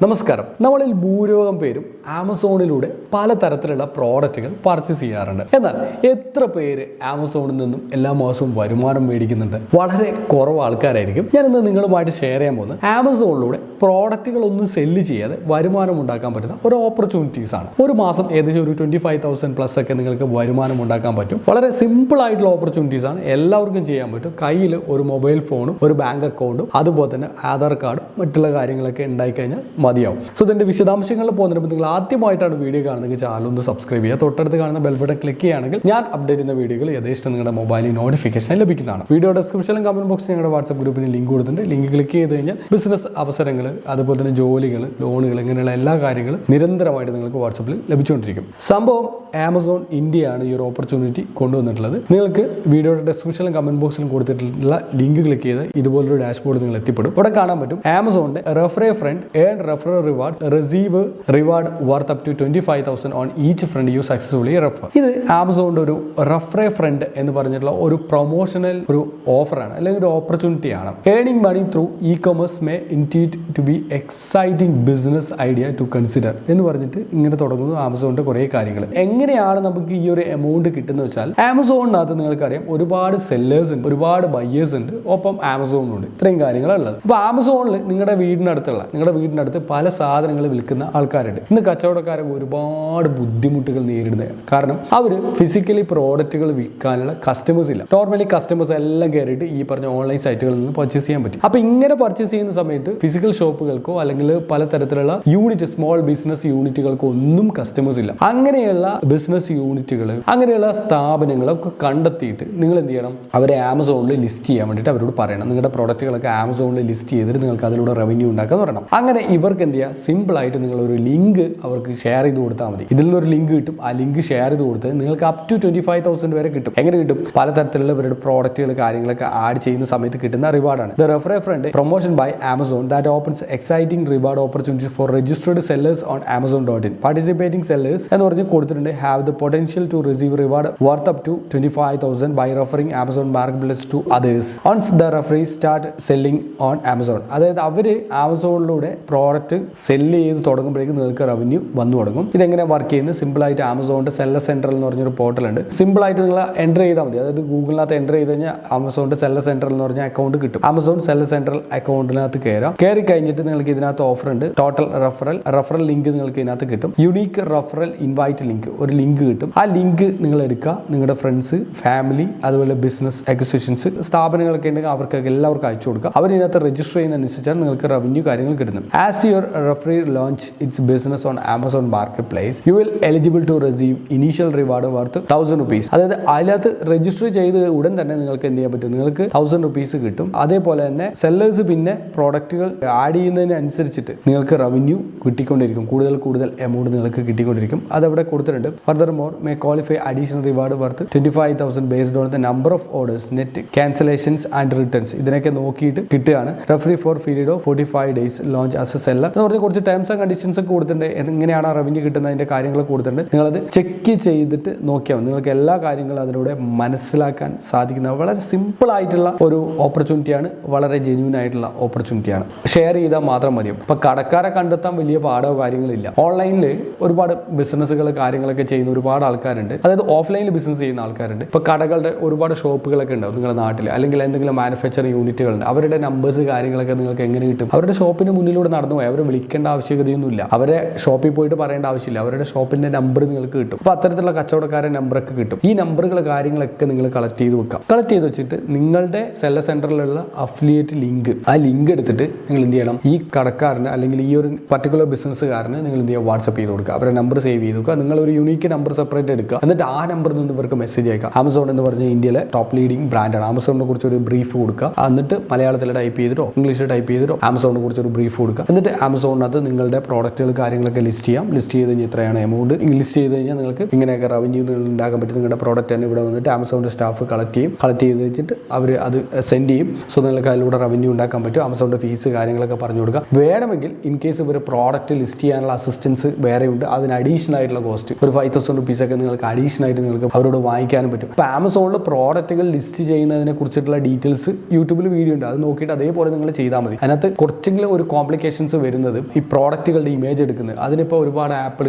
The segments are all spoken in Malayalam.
നമസ്കാരം. നമ്മളിൽ ഭൂരിഭാഗം പേരും ആമസോണിലൂടെ പലതരത്തിലുള്ള പ്രോഡക്റ്റുകൾ പർച്ചേസ് ചെയ്യാറുണ്ട്. എന്നാൽ എത്ര പേര് ആമസോണിൽ നിന്നും എല്ലാ മാസവും വരുമാനം മേടിക്കുന്നുണ്ട്? വളരെ കുറവ് ആൾക്കാരായിരിക്കും. ഞാനിന്ന് നിങ്ങളുമായിട്ട് ഷെയർ ചെയ്യാൻ പോകുന്നത് ആമസോണിലൂടെ പ്രോഡക്റ്റുകളൊന്നും സെല്ല് ചെയ്യാതെ വരുമാനം ഉണ്ടാക്കാൻ പറ്റുന്ന ഒരു ഓപ്പർച്യൂണിറ്റീസ് ആണ്. ഒരു മാസം ഏകദേശം ഒരു 25,000 പ്ലസ് ഒക്കെ നിങ്ങൾക്ക് വരുമാനം ഉണ്ടാക്കാൻ പറ്റും. വളരെ സിമ്പിൾ ആയിട്ടുള്ള ഓപ്പർച്യൂണിറ്റീസ് ആണ്. എല്ലാവർക്കും ചെയ്യാൻ പറ്റും. കയ്യിൽ ഒരു മൊബൈൽ ഫോണും ഒരു ബാങ്ക് അക്കൗണ്ടും അതുപോലെ തന്നെ ആധാർ കാർഡും മറ്റുള്ള കാര്യങ്ങളൊക്കെ ഉണ്ടായിക്കഴിഞ്ഞാൽ മതിയാവും. സോ ഇതിന്റെ വിശദാംശങ്ങളിൽ പോകുന്നതിന് മുമ്പ് നിങ്ങൾ ആദ്യമായിട്ടാണ് വീഡിയോ കാണുന്നതെങ്കിൽ ചാനൽ ഒന്ന് സബ്സ്ക്രൈബ് ചെയ്യുക. തൊട്ടടുത്ത് കാണുന്ന ബെൽ ബട്ടൺ ക്ലിക്ക് ചെയ്യുകയാണെങ്കിൽ ഞാൻ അപ്ഡേറ്റ് ചെയ്യുന്ന വീഡിയോകൾ യഥേഷ്ടം നിങ്ങളുടെ മൊബൈലിൽ നോട്ടിഫിക്കേഷൻ ലഭിക്കുന്നതാണ്. വീഡിയോ ഡിസ്ക്രിപ്ഷനിലും കമന്റ് ബോക്സിൽ ഞങ്ങളുടെ വാട്സ്ആപ്പ് ഗ്രൂപ്പിന് ലിങ്ക് കൊടുത്തിട്ടുണ്ട്. ലിങ്ക് ക്ലിക്ക് ചെയ്ത് കഴിഞ്ഞാൽ ബിസിനസ് അവസരങ്ങൾ അതുപോലെ തന്നെ ജോലികൾ, ലോണുകൾ ഇങ്ങനെയുള്ള എല്ലാ കാര്യങ്ങളും നിരന്തരമായിട്ട് നിങ്ങൾക്ക് വാട്സാപ്പിൽ ലഭിച്ചുകൊണ്ടിരിക്കും. സംഭവം ആമസോൺ ഇന്ത്യയാണ് ഈ ഒരു ഓപ്പർച്യൂണിറ്റി കൊണ്ടുവന്നിട്ടുള്ളത്. നിങ്ങൾക്ക് വീഡിയോയുടെ ഡിസ്ക്രിപ്ഷനിലും കമന്റ് ബോക്സിലും കൊടുത്തിട്ടുള്ള ലിങ്ക് ക്ലിക്ക് ചെയ്ത് ഇതുപോലൊരു ഡാഷ്ബോർഡ് നിങ്ങൾ എത്തിപ്പെടും. ഇവിടെ കാണാൻ പറ്റും ആമസോണിന്റെ refer a friend earn referral rewards receive reward worth up to 25,000 on each friend you successfully refer. ഇത് ആമസോണിന്റെ ഒരു റെഫർ എ ഫ്രണ്ട് എന്ന് പറഞ്ഞിട്ടുള്ള ഒരു പ്രൊമോഷണൽ ഒരു ഓഫറാണ്, അല്ലെങ്കിൽ ഒരു ഓപ്പർച്യൂണിറ്റി ആണ്. Earning money through e commerce may indeed to be exciting business idea to consider എന്ന് പറഞ്ഞിട്ട് ഇങ്ങനെ തുടങ്ങുന്നു ആമസോണിന്റെ കുറേ കാര്യങ്ങൾ. എങ്ങനെയാണ് നമുക്ക് ഈ ഒരു എമൗണ്ട് കിട്ടുന്നത് വെച്ചാൽ, ആമസോണിനകത്ത് നിങ്ങൾക്കറിയാം ഒരുപാട് സെല്ലേഴ്സ് ഉണ്ട്, ഒരുപാട് ബയേഴ്സ് ഉണ്ട്, ഒപ്പം ആമസോണിനുണ്ട്. ഇത്രയും കാര്യങ്ങളുള്ളത്. അപ്പോൾ ആമസോണിൽ നിങ്ങളുടെ വീടിനടുത്ത് പല സാധനങ്ങൾ വിൽക്കുന്ന ആൾക്കാരുണ്ട്. ഇന്ന് കച്ചവടക്കാരൊക്കെ ഒരുപാട് ബുദ്ധിമുട്ടുകൾ നേരിടുന്നത്. കാരണം അവർ ഫിസിക്കലി പ്രോഡക്റ്റുകൾ വിൽക്കാനുള്ള കസ്റ്റമേഴ്സ് ഇല്ല. നോർമലി കസ്റ്റമേഴ്സ് എല്ലാം കയറിയിട്ട് ഈ പറഞ്ഞ ഓൺലൈൻ സൈറ്റുകളിൽ നിന്ന് പർച്ചേസ് ചെയ്യാൻ പറ്റും. അപ്പോൾ ഇങ്ങനെ പർച്ചേസ് ചെയ്യുന്ന സമയത്ത് ഫിസിക്കൽ ഷോപ്പുകൾക്കോ അല്ലെങ്കിൽ പലതരത്തിലുള്ള യൂണിറ്റ്, സ്മോൾ ബിസിനസ് യൂണിറ്റുകൾക്കോ ഒന്നും കസ്റ്റമേഴ്സ് ഇല്ല. അങ്ങനെയുള്ള ബിസിനസ് യൂണിറ്റുകൾ, അങ്ങനെയുള്ള സ്ഥാപനങ്ങളൊക്കെ കണ്ടെത്തിയിട്ട് നിങ്ങൾ എന്ത് ചെയ്യണം? അവരെ ആമസോണിൽ ലിസ്റ്റ് ചെയ്യാൻ വേണ്ടിയിട്ട് അവരോട് പറയണം. നിങ്ങളുടെ പ്രോഡക്റ്റുകളൊക്കെ ആമസോണിൽ ലിസ്റ്റ് ചെയ്തിട്ട് നിങ്ങൾക്ക് അതിലൂടെ റവന്യൂ ഉണ്ടാക്കാൻ പറയണം. അങ്ങനെ ഇവർക്ക് എന്ത് ചെയ്യുക? സിമ്പിൾ ആയിട്ട് നിങ്ങളൊരു ലിങ്ക് അവർക്ക് ഷെയർ ചെയ്ത് കൊടുത്താൽ മതി. ഇതിൽ നിന്നൊരു ലിങ്ക് കിട്ടും. ആ ലിങ്ക് ഷെയർ ചെയ്ത് കൊടുത്ത് നിങ്ങൾക്ക് അപ് ടു 25,000 വരെ കിട്ടും. എങ്ങനെ കിട്ടും? പലതരത്തിലുള്ള ഇവരുടെ പ്രോഡക്റ്റുകൾ കാര്യങ്ങളൊക്കെ ആഡ് ചെയ്യുന്ന സമയത്ത് കിട്ടുന്ന റിവാർഡാണ്. The refer a friend promotion by Amazon that opens exciting reward opportunities for registered sellers on amazon.in. Participating sellers എന്ന് പറഞ്ഞ് കൊടുത്തിട്ടുണ്ട്. Have the potential to receive reward worth up to 25,000 by referring Amazon marketplace to others once the referee start selling on Amazon. അതായത് അവര് ആമസോണിലൂടെ പ്രോഡക്റ്റ് സെല്ല് ചെയ്ത് തുടങ്ങുമ്പോഴേക്കും നിങ്ങൾക്ക് റവന്യൂ വന്നു തുടങ്ങും. ഇതെങ്ങനെ വർക്ക് ചെയ്യുന്നത്? സിമ്പിൾ ആയിട്ട് ആമസോണിന്റെ സെല്ലർ സെൻട്രൽ എന്ന് പറഞ്ഞൊരു പോർട്ടൽ ഉണ്ട്. സിമ്പിൾ ആയിട്ട് നിങ്ങൾ എൻ്റർ ചെയ്താൽ മതി. അതായത് ഗൂഗിളിനകത്ത് എൻ്റർ ചെയ്ത് കഴിഞ്ഞാൽ ആമസോണിന്റെ സെല്ലർ സെൻട്രൽ എന്ന് പറഞ്ഞ അക്കൗണ്ട് കിട്ടും. ആമസോൺ സെല്ലർ സെൻട്രൽ അക്കൗണ്ടിനകത്ത് കയറി കഴിഞ്ഞിട്ട് നിങ്ങൾക്ക് ഇതിനകത്ത് ഓഫർ ഉണ്ട്. ടോട്ടൽ റെഫറൽ ലിങ്ക് നിങ്ങൾക്ക് ഇതിനകത്ത് കിട്ടും. യുണീക്ക് റെഫറൽ ഇൻവൈറ്റ് ലിങ്ക്, ഒരു ലിങ്ക് കിട്ടും. ആ ലിങ്ക് നിങ്ങൾ എടുക്കുക. നിങ്ങളുടെ ഫ്രണ്ട്സ്, ഫാമിലി, അതുപോലെ ബിസിനസ് അക്വിസിഷൻസ് സ്ഥാപനങ്ങളൊക്കെ ഉണ്ടെങ്കിൽ അവർക്കൊക്കെ എല്ലാവർക്കും അയച്ചു കൊടുക്കുക. അവരിനകത്ത് രജിസ്റ്റർ ചെയ്യുന്നതനുസരിച്ചാണ് നിങ്ങൾക്ക് റവന്യൂ കാര്യങ്ങൾ കിട്ടുന്നത്. As your referee launch its business on Amazon marketplace you will eligible to receive initial reward worth 1,000 rupees. അതായത് അതിനകത്ത് രജിസ്റ്റർ ചെയ്ത് ഉടൻ തന്നെ നിങ്ങൾക്ക് എന്ത് ചെയ്യാൻ പറ്റും? നിങ്ങൾക്ക് 1,000 rupees കിട്ടും. അതേപോലെ തന്നെ സെല്ലേഴ്സ് പിന്നെ പ്രോഡക്റ്റുകൾ ആഡ് ചെയ്യുന്നതിനനുസരിച്ചിട്ട് നിങ്ങൾക്ക് റവന്യൂ കിട്ടിക്കൊണ്ടിരിക്കും. കൂടുതൽ എമൗണ്ട് നിങ്ങൾക്ക് കിട്ടിക്കൊണ്ടിരിക്കും. അതവിടെ കൊടുത്തിട്ടുണ്ട്. Furthermore may qualify additional reward worth 25,000 based on the number of orders, net cancellations and returns. ഇതിനൊക്കെ നോക്കിയിട്ട് കിട്ടുകയാണ്. Referee for period of 45 days launch as a seller എന്ന് പറഞ്ഞ് കുറച്ച് ടേംസ് ആൻഡ് കണ്ടീഷൻസ് ഒക്കെ കൊടുത്തിട്ടുണ്ട്. എങ്ങനെയാണ് ആ റവന്യൂ കിട്ടുന്നതിന്റെ കാര്യങ്ങളൊക്കെ കൊടുത്തിട്ടുണ്ട്. നിങ്ങളത് ചെക്ക് ചെയ്തിട്ട് നോക്കിയാൽ മതി. നിങ്ങൾക്ക് എല്ലാ കാര്യങ്ങളും അതിലൂടെ മനസ്സിലാക്കാൻ സാധിക്കുന്ന വളരെ സിമ്പിൾ ആയിട്ടുള്ള ഒരു ഓപ്പർച്യൂണിറ്റിയാണ്. വളരെ ജെന്യൂൻ ആയിട്ടുള്ള ഓപ്പർച്യൂണിറ്റിയാണ്. ഷെയർ ചെയ്താൽ മാത്രം മതിയും. ഇപ്പൊ കടക്കാരെ കണ്ടെത്താൻ വലിയ പാടോ കാര്യങ്ങളില്ല. ഓൺലൈനിൽ ഒരുപാട് ബിസിനസ്സുകൾ കാര്യങ്ങളൊക്കെ ചെയ്യുന്ന ഒരുപാട് ആൾക്കാരുണ്ട്. അതായത് ഓഫ്ലൈനിൽ ബിസിനസ് ചെയ്യുന്ന ആൾക്കാരുണ്ട്. ഇപ്പൊ കടകളുടെ ഒരുപാട് ഷോപ്പുകളൊക്കെ ഉണ്ടാവും നിങ്ങളുടെ നാട്ടിൽ, അല്ലെങ്കിൽ എന്തെങ്കിലും മാനുഫാക്ചറിംഗ് യൂണിറ്റുകളുണ്ട്. അവരുടെ നമ്പേഴ്സ് കാര്യങ്ങളൊക്കെ നിങ്ങൾക്ക് എങ്ങനെ കിട്ടും? അവരുടെ ഷോപ്പിന് മുന്നിലൂടെ നടന്നു പോയി അവരെ വിളിക്കേണ്ട ആവശ്യകതയൊന്നുമില്ല. അവരെ ഷോപ്പിൽ പോയിട്ട് പറയേണ്ട ആവശ്യമില്ല. അവരുടെ ഷോപ്പിന്റെ നമ്പർ നിങ്ങൾക്ക് കിട്ടും. അപ്പോൾ അത്തരത്തിലുള്ള കച്ചവടക്കാരുടെ നമ്പറൊക്കെ കിട്ടും. ഈ നമ്പറുകൾ കാര്യങ്ങളൊക്കെ നിങ്ങൾ കളക്ട് ചെയ്ത് വെക്കാം. കളക്ട് ചെയ്ത് വെച്ചിട്ട് നിങ്ങളുടെ സെല്ലർ സെന്ററിലുള്ള അഫിലിയേറ്റ് ലിങ്ക്, ആ ലിങ്ക് എടുത്തിട്ട് നിങ്ങൾ എന്ത് ചെയ്യണം? ഈ കടക്കാരന് അല്ലെങ്കിൽ ഈ ഒരു പർട്ടിക്കുലർ ബിസിനസ്സുകാരന് നിങ്ങൾ എന്ത് ചെയ്യുക? വാട്സ്ആപ്പ് ചെയ്ത് കൊടുക്കുക. അവരുടെ നമ്പർ സേവ് ചെയ്ത് വെക്കുക. നിങ്ങൾ ഒരു യൂണീക്ക് നമ്പർ സെപ്പറേറ്റ് എടുക്കുക. എന്നിട്ട് ആ നമ്പറിൽ നിന്ന് ഇവർക്ക് മെസ്സേജ് അയക്കാം. ആമസോൺ എന്ന് പറഞ്ഞ ഇന്ത്യയിലെ ടോപ്പ് ലീഡിംഗ് ബ്രാൻഡാണ്. ആമസോണിനെ കുറിച്ച് ഒരു ബ്രീഫ് കൊടുക്കുക. എന്നിട്ട് മലയാളത്തിൽ ടൈപ്പ് ചെയ്തിട്ടോ ഇംഗ്ലീഷിൽ ടൈപ്പ് ചെയ്തിട്ടോ ആമസോണിനെ കുറിച്ച് ഒരു ബ്രീഫ് കൊടുക്കുക. എന്നിട്ട് ആമസോണിനകത്ത് നിങ്ങളുടെ പ്രോഡക്റ്റുകൾ കാര്യങ്ങളൊക്കെ ലിസ്റ്റ് ചെയ്യാം. ലിസ്റ്റ് ചെയ്ത് കഴിഞ്ഞാൽ ഇത്രയാണ് എമൗണ്ട്. ലിസ്റ്റ് ചെയ്ത് കഴിഞ്ഞാൽ നിങ്ങൾക്ക് ഇങ്ങനെയൊക്കെ റവന്യൂ ഉണ്ടാക്കാൻ പറ്റും. നിങ്ങളുടെ പ്രോഡക്റ്റ് തന്നെ ഇവിടെ വന്നിട്ട് ആമസോണിന്റെ സ്റ്റാഫ് കളക്ട് ചെയ്ത് വെച്ചിട്ട് അവർ അത് സെൻഡ് ചെയ്യും. സോ നിങ്ങൾക്ക് അതിലൂടെ റവന്യൂ ഉണ്ടാക്കാൻ പറ്റും. ആമസോണിന്റെ ഫീസ് കാര്യങ്ങളൊക്കെ പറഞ്ഞു കൊടുക്കുക. വേണമെങ്കിൽ ഇൻ കേസ് ഇവർ പ്രോഡക്റ്റ് ലിസ്റ്റ് ചെയ്യാനുള്ള അസിസ്റ്റൻസ് വേറെ ഉണ്ട്. അതിന് അഡീഷണൽ ആയിട്ടുള്ള കോസ്റ്റ് ഒരു 5,000 rupees ഒക്കെ നിങ്ങൾക്ക് അഡീഷണൽ ആയിട്ട് നിങ്ങൾക്ക് അവരോട് വാങ്ങിക്കാനും പറ്റും. അപ്പോൾ ആമസോണിൽ പ്രോഡക്റ്റുകൾ ലിസ്റ്റ് ചെയ്യുന്നതിനെ കുറിച്ചിട്ടുള്ള ഡീറ്റെയിൽസ് യൂട്യൂബിൽ വീഡിയോ ഉണ്ട്. അത് നോക്കിയിട്ട് അതേപോലെ നിങ്ങൾ ചെയ്താൽ മതി. അതിനകത്ത് കുറച്ചെങ്കിലും ഒരു കോംപ്ലിക്കേഷൻസ് വരുന്നത് ഈ പ്രോഡക്റ്റുകളുടെ ഇമേജ് എടുക്കുന്നത്. അതിനിപ്പോൾ ഒരുപാട്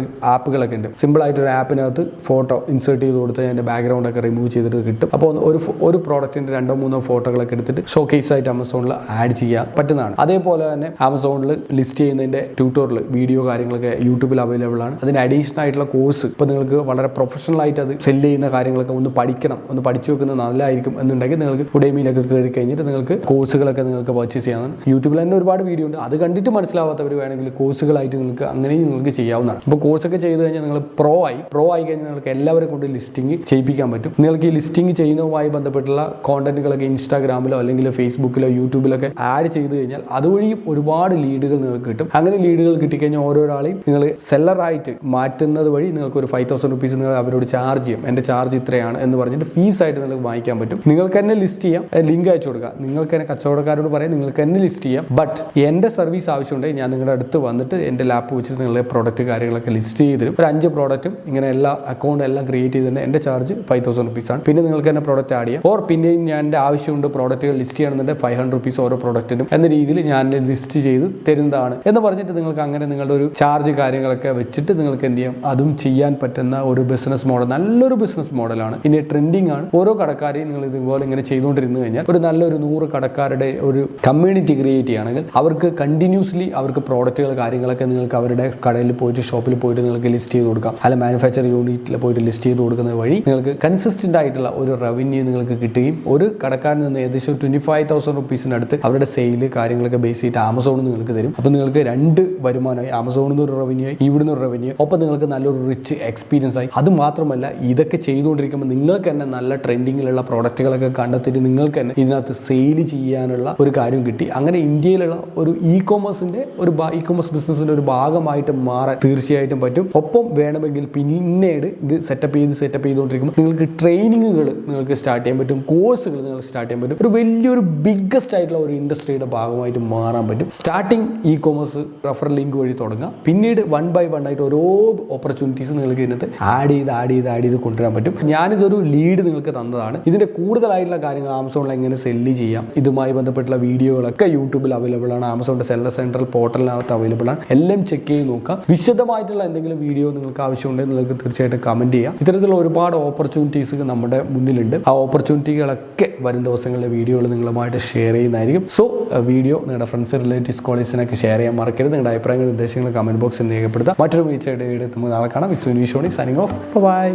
ആപ്പുകളൊക്കെ ഉണ്ട്. സിമ്പിളായിട്ട് ഒരു ആപ്പിനകത്ത് ഫോട്ടോ ഇൻസേർട്ട് ചെയ്ത് കൊടുത്ത് അതിൻ്റെ ബാക്ക്ഗ്രൗണ്ടൊക്കെ റിമൂവ് ചെയ്തിട്ട് കിട്ടും. അപ്പോൾ ഒരു പ്രോഡക്റ്റിൻ്റെ 2-3 ഫോട്ടോകളൊക്കെ എടുത്തിട്ട് ഷോക്കേസ് ആയിട്ട് ആമസോണിൽ ആഡ് ചെയ്യാൻ പറ്റുന്നതാണ്. അതേപോലെ തന്നെ ആമസോണിൽ ലിസ്റ്റ് ചെയ്യുന്നതിൻ്റെ ട്യൂട്ടോറിയൽ വീഡിയോ കാര്യങ്ങളൊക്കെ യൂട്യൂബിൽ അവൈലബിൾ ആണ്. അതിന് അഡീഷണൽ ആയിട്ടുള്ള കോഴ്സ് ഇപ്പോൾ നിങ്ങൾക്ക് വളരെ പ്രൊഫഷണൽ ആയിട്ട് അത് സെല്ല് ചെയ്യുന്ന കാര്യങ്ങളൊക്കെ ഒന്ന് പഠിക്കണം, ഒന്ന് പഠിച്ചു വെക്കുന്നത് നല്ലതായിരിക്കും എന്നുണ്ടെങ്കിൽ നിങ്ങൾക്ക് ഉഡേമിയിലൊക്കെ കയറി കഴിഞ്ഞിട്ട് നിങ്ങൾക്ക് കോഴ്സുകളൊക്കെ നിങ്ങൾക്ക് പർച്ചേസ് ചെയ്യാവുന്നതാണ്. യൂട്യൂബിൽ തന്നെ ഒരുപാട് വീഡിയോ ഉണ്ട്. അത് കണ്ടിട്ട് മനസ്സിലാവാത്തവർ വേണമെങ്കിൽ കോഴ്സുകളായിട്ട് നിങ്ങൾക്ക് അങ്ങനെയും നിങ്ങൾക്ക് ചെയ്യാവുന്നതാണ്. ഇപ്പോൾ കോഴ്സൊക്കെ ചെയ്ത് കഴിഞ്ഞാൽ നിങ്ങൾ പ്രോ ആയി കഴിഞ്ഞാൽ നിങ്ങൾക്ക് എല്ലാവരെ കൊണ്ട് ലിസ്റ്റിംഗ് ചെയ്യിപ്പിക്കാൻ പറ്റും. നിങ്ങൾക്ക് ഈ ലിസ്റ്റിംഗ് ചെയ്യുന്നതുമായി ബന്ധപ്പെട്ടുള്ള കോണ്ടന്റുകളൊക്കെ ഇൻസ്റ്റാഗ്രാമിലോ അല്ലെങ്കിൽ ഫേസ്ബുക്കിലോ യൂട്യൂബിലൊക്കെ ആഡ് ചെയ്ത് കഴിഞ്ഞാൽ അതുവഴിയും ഒരുപാട് ലീഡുകൾ നിങ്ങൾക്ക് കിട്ടും. അങ്ങനെ ലീഡുകൾ കിട്ടിക്കഴിഞ്ഞാൽ ഓരോരാളെയും നിങ്ങൾ സെല്ലറായിട്ട് മാറ്റുന്നത് വഴി നിങ്ങൾക്ക് ഒരു 5,000 റുപ്പീസ് നിങ്ങൾ അവരോട് ചാർജ് ചെയ്യും. എൻ്റെ ചാർജ് ഇത്രയാണ് എന്ന് പറഞ്ഞിട്ട് ഫീസായിട്ട് നിങ്ങൾക്ക് വാങ്ങിക്കാൻ പറ്റും. നിങ്ങൾക്ക് തന്നെ ലിസ്റ്റ് ചെയ്യാം, ലിങ്ക് അയച്ചു കൊടുക്കുക. നിങ്ങൾക്ക് തന്നെ കച്ചവടക്കാരോട് പറയാം നിങ്ങൾക്ക് തന്നെ ലിസ്റ്റ് ചെയ്യാം. ബട്ട് എൻ്റെ സർവീസ് ആവശ്യമുണ്ടെങ്കിൽ ഞാൻ നിങ്ങളുടെ അടുത്ത് വന്നിട്ട് എൻ്റെ ലാപ്പ് വെച്ചിട്ട് നിങ്ങളുടെ പ്രോഡക്റ്റ് കാര്യങ്ങളൊക്കെ ലിസ്റ്റ് ചെയ്ത് തരും. ഒരു 5 പ്രോഡക്റ്റും ഇങ്ങനെ എല്ലാ അക്കൗണ്ട് എല്ലാം ക്രിയേറ്റ് ചെയ്തിട്ടുണ്ട്. എൻ്റെ ചാർജ് 5,000 റുപ്പീസാണ്. പിന്നെ നിങ്ങൾക്ക് തന്നെ പ്രോഡക്റ്റ് ആഡ് ചെയ്യാം. ഓർ പിന്നെയും ഞാൻ എൻ്റെ ആവശ്യമുണ്ട് പ്രോഡക്റ്റുകൾ ലിസ്റ്റ് ചെയ്യണമെന്നുണ്ടെങ്കിൽ 500 റുപ്പീസ് ഓരോ പ്രോഡക്റ്റിനും എന്ന രീതിയിൽ ഞാൻ ലിസ്റ്റ് ചെയ്ത് തരുന്നതാണ് എന്ന് പറഞ്ഞിട്ട് നിങ്ങൾക്ക് അങ്ങനെ നിങ്ങളുടെ ഒരു ചാർജ് കാര്യങ്ങളൊക്കെ വെച്ചിട്ട് നിങ്ങൾക്ക് എന്ത് ചെയ്യാം, അതും ചെയ്യാൻ പറ്റുന്ന ഒരു ബിസിനസ് മോഡൽ, നല്ലൊരു ബിസിനസ് മോഡലാണ്. ഇനി ട്രെൻഡിങ് ആണ്. ഓരോ കടക്കാരെയും നിങ്ങൾ ഇതുപോലെ ഇങ്ങനെ ചെയ്തുകൊണ്ടിരുന്നു കഴിഞ്ഞാൽ ഒരു നല്ലൊരു 100 കടക്കാരുടെ ഒരു കമ്മ്യൂണിറ്റി ക്രിയേറ്റ് ചെയ്യുകയാണെങ്കിൽ അവർക്ക് കണ്ടിന്യൂസ്ലി അവർക്ക് പ്രോഡക്റ്റുകൾ കാര്യങ്ങളൊക്കെ നിങ്ങൾക്ക് അവരുടെ കടയിൽ പോയിട്ട് ഷോപ്പിൽ പോയിട്ട് നിങ്ങൾക്ക് ലിസ്റ്റ് ചെയ്ത് കൊടുക്കാം. അല്ല മാനുഫാക്ചർ യൂണിറ്റിൽ പോയിട്ട് ലിസ്റ്റ് ചെയ്ത് കൊടുക്കുന്നത് വഴി നിങ്ങൾക്ക് കൺസിസ്റ്റന്റ് ആയിട്ടുള്ള ഒരു റവന്യൂ നിങ്ങൾക്ക് കിട്ടുകയും ഒരു കടക്കാരിൽ നിന്ന് ഏകദേശം 25,000 റുപ്പീസിനടുത്ത് അവരുടെ സെയിൽ കാര്യങ്ങളൊക്കെ ബേസ് ചെയ്തിട്ട് ആമസോണിൽ നിങ്ങൾക്ക് തരും. അപ്പോൾ നിങ്ങൾക്ക് 2 വരുമാനമായി, ആമസോണിൽ നിന്ന് ഒരു റവന്യൂ ആയി, ഇവിടുന്ന് ഒരു റവന്യൂ, ഒപ്പം നിങ്ങൾക്ക് നല്ലൊരു റിച്ച് എക്സ്പീരിയൻസ് ആയി. അത് മാത്രമല്ല ഇതൊക്കെ ചെയ്തുകൊണ്ടിരിക്കുമ്പോൾ നിങ്ങൾക്ക് തന്നെ നല്ല ട്രെൻഡിങ്ങിലുള്ള പ്രോഡക്റ്റുകളൊക്കെ കണ്ടെത്തിയിട്ട് നിങ്ങൾക്ക് തന്നെ ഇതിനകത്ത് സെയിൽ ചെയ്യാനുള്ള ഒരു കാര്യം കിട്ടി. അങ്ങനെ ഇന്ത്യയിലുള്ള ഒരു ഇ കോമേഴ്സ് ബിസിനസ്സിൻ്റെ ഒരു ഭാഗമായിട്ട് മാറാൻ തീർച്ചയായിട്ടും പറ്റും. ഒപ്പം വേണമെങ്കിൽ പിന്നീട് ഇത് സെറ്റപ്പ് ചെയ്തുകൊണ്ടിരിക്കുമ്പോൾ നിങ്ങൾക്ക് ട്രെയിനിങ്ങുകൾ നിങ്ങൾക്ക് സ്റ്റാർട്ട് ചെയ്യാൻ പറ്റും, കോഴ്സുകൾ നിങ്ങൾക്ക് സ്റ്റാർട്ട് ചെയ്യാൻ പറ്റും. ഒരു വലിയൊരു ബിഗ്ഗസ്റ്റ് ആയിട്ടുള്ള ഒരു ഇൻഡസ്ട്രിയുടെ ഭാഗമായിട്ട് മാറാൻ പറ്റും. Starting E commerce referral link വഴി തുടങ്ങാം. പിന്നീട് 1 by 1 ആയിട്ട് ഓരോ ഓപ്പർച്യൂണിറ്റീസ് നിങ്ങൾക്ക് ഇതിനകത്ത് ആഡ് ചെയ്ത് കൊണ്ടുവരാൻ പറ്റും. ഞാനിതൊരു ലീഡ് നിങ്ങൾക്ക് തന്നതാണ്. ഇതിൻ്റെ കൂടുതലായിട്ടുള്ള കാര്യങ്ങൾ ആമസോണിൽ എങ്ങനെ സെല്ല് ചെയ്യാം, ഇതുമായി ബന്ധപ്പെട്ടുള്ള വീഡിയോകളൊക്കെ യൂട്യൂബിൽ അവൈലബിൾ ആണ്. ആമസോണിൻ്റെ സെല്ലർ സെൻട്രൽ പോർട്ടലിനകത്ത് അവൈലബിൾ ആണ്. എല്ലാം ചെക്ക് ചെയ്ത് നോക്കാം. വിശദമായിട്ടുള്ള എന്തെങ്കിലും വീഡിയോ നിങ്ങൾക്ക് ആവശ്യമുണ്ടെങ്കിൽ നിങ്ങൾക്ക് തീർച്ചയായിട്ടും കമൻറ്റ് ചെയ്യാം. ഇത്തരത്തിലുള്ള ഒരുപാട് ഓപ്പർച്യൂണിറ്റീസ് നമ്മുടെ മുന്നിലുണ്ട്. ആ ഓപ്പർച്യൂണിറ്റികളൊക്കെ വരും ദിവസങ്ങളിലെ വീഡിയോകൾ നിങ്ങളുമായിട്ട് ഷെയർ ചെയ്യുന്നതായിരിക്കും. സോ വീഡിയോ നിങ്ങളുടെ ഫ്രണ്ട്സ്, റിലേറ്റീവ്സ്, കോളേജിനൊക്കെ ഷെയർ ചെയ്യാൻ മറക്കരുത്. നിങ്ങളുടെ അഭിപ്രായങ്ങൾ, നിർദ്ദേശങ്ങൾ കമൻറ്റ് ബോക്സിൽ രേഖപ്പെടുത്താം. മറ്റൊരു വീഴ്ചയുടെ വീഡിയോ നമുക്ക് നാളെ കാണാം. It's me Shony signing off. By.